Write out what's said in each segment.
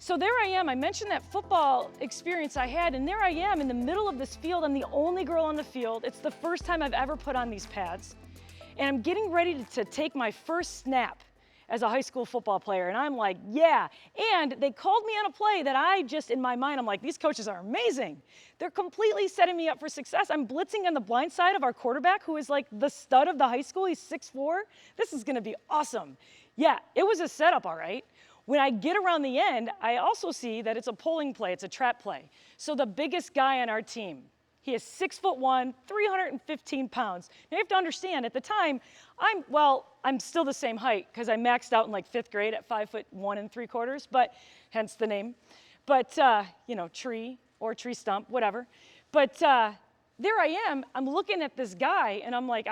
So there I am, I mentioned that football experience I had, and there I am in the middle of this field. I'm the only girl on the field. It's the first time I've ever put on these pads. And I'm getting ready to take my first snap as a high school football player. And I'm like, yeah. And they called me on a play that I just, in my mind, I'm like, these coaches are amazing. They're completely setting me up for success. I'm blitzing on the blind side of our quarterback, who is like the stud of the high school. He's 6'4". This is gonna be awesome. Yeah, it was a setup, all right. When I get around the end, I also see that it's a pulling play, it's a trap play. So the biggest guy on our team, he is 6'1", 315 pounds. Now you have to understand, at the time, I'm still the same height because I maxed out in like 5th grade at 5'1 3/4", but hence the name. But, tree or tree stump, whatever. But there I am, I'm looking at this guy and I'm like,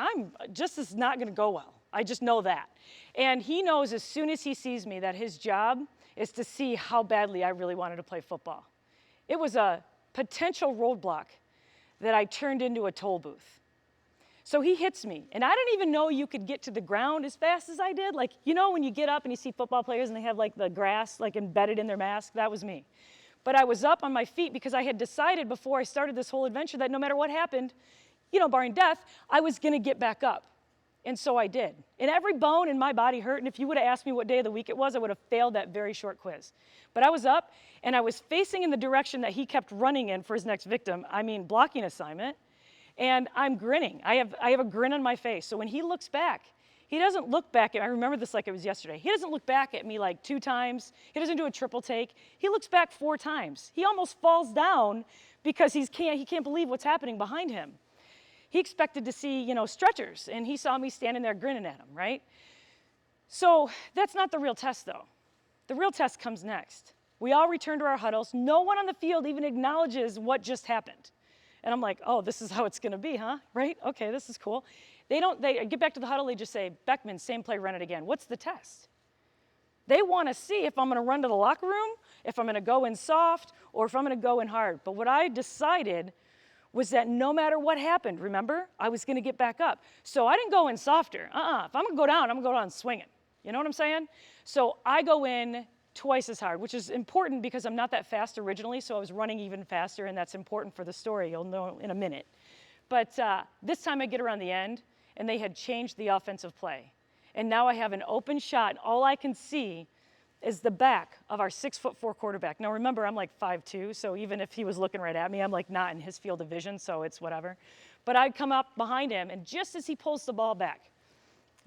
this is not gonna go well. I just know that. And he knows as soon as he sees me that his job is to see how badly I really wanted to play football. It was a potential roadblock that I turned into a toll booth. So he hits me, and I didn't even know you could get to the ground as fast as I did. Like, when you get up and you see football players and they have like the grass like embedded in their mask, that was me. But I was up on my feet because I had decided before I started this whole adventure that no matter what happened, barring death, I was gonna get back up. And so I did. And every bone in my body hurt, and if you would have asked me what day of the week it was, I would have failed that very short quiz. But I was up, and I was facing in the direction that he kept running in for his next victim, blocking assignment, and I'm grinning. I have a grin on my face. So when he looks back, he doesn't look back at me. I remember this like it was yesterday. He doesn't look back at me like 2 times. He doesn't do a triple take. He looks back 4 times. He almost falls down because he can't believe what's happening behind him. He expected to see, stretchers, and he saw me standing there grinning at him, right? So that's not the real test, though. The real test comes next. We all return to our huddles. No one on the field even acknowledges what just happened. And I'm like, oh, this is how it's gonna be, huh? Right? Okay, this is cool. They get back to the huddle, they just say, Beeckman, same play, run it again. What's the test? They wanna see if I'm gonna run to the locker room, if I'm gonna go in soft, or if I'm gonna go in hard. But what I decided was that no matter what happened, remember, I was gonna get back up. So I didn't go in softer. If I'm gonna go down, I'm gonna go down swinging. You know what I'm saying? So I go in twice as hard, which is important because I'm not that fast originally, so I was running even faster, and that's important for the story. You'll know in a minute. But this time I get around the end, and they had changed the offensive play. And now I have an open shot, and all I can see is the back of our 6'4" quarterback. Now remember, I'm like 5'2", so even if he was looking right at me, I'm like not in his field of vision, so it's whatever. But I come up behind him, and just as he pulls the ball back,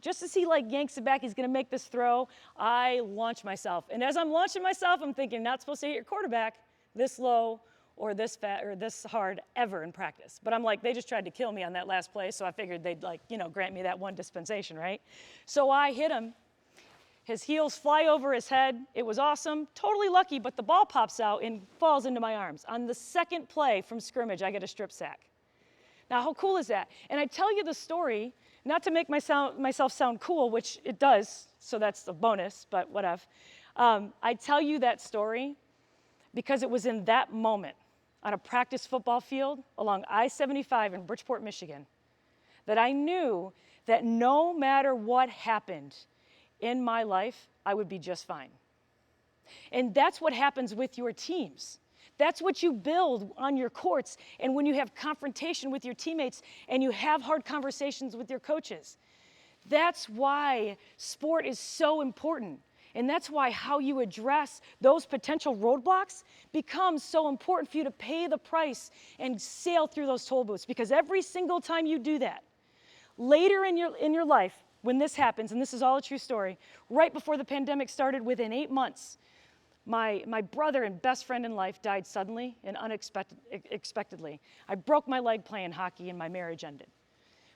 just as he like yanks it back, he's gonna make this throw, I launch myself. And as I'm launching myself, I'm thinking, not supposed to hit your quarterback this low or this fat or this hard ever in practice. But I'm like, they just tried to kill me on that last play, so I figured they'd grant me that one dispensation, right? So I hit him. His heels fly over his head. It was awesome, totally lucky, but the ball pops out and falls into my arms. On the second play from scrimmage, I get a strip sack. Now, how cool is that? And I tell you the story, not to make myself sound cool, which it does, so that's a bonus, but whatever. I tell you that story because it was in that moment on a practice football field along I-75 in Bridgeport, Michigan, that I knew that no matter what happened in my life, I would be just fine. And that's what happens with your teams. That's what you build on your courts and when you have confrontation with your teammates and you have hard conversations with your coaches. That's why sport is so important. And that's why how you address those potential roadblocks becomes so important for you to pay the price and sail through those toll booths. Because every single time you do that, later in your life, when this happens, and this is all a true story, right before the pandemic started, within 8 months, my brother and best friend in life died suddenly and unexpectedly. I broke my leg playing hockey and my marriage ended.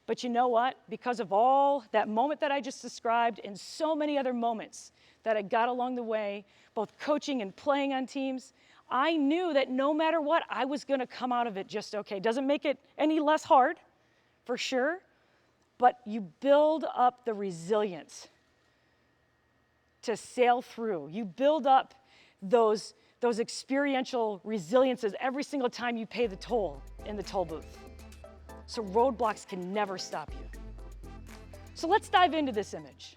But you know what? Because of all that moment that I just described and so many other moments that I got along the way, both coaching and playing on teams, I knew that no matter what, I was gonna come out of it just okay. Doesn't make it any less hard, for sure, but you build up the resilience to sail through. You build up those experiential resiliences every single time you pay the toll in the toll booth. So roadblocks can never stop you. So let's dive into this image.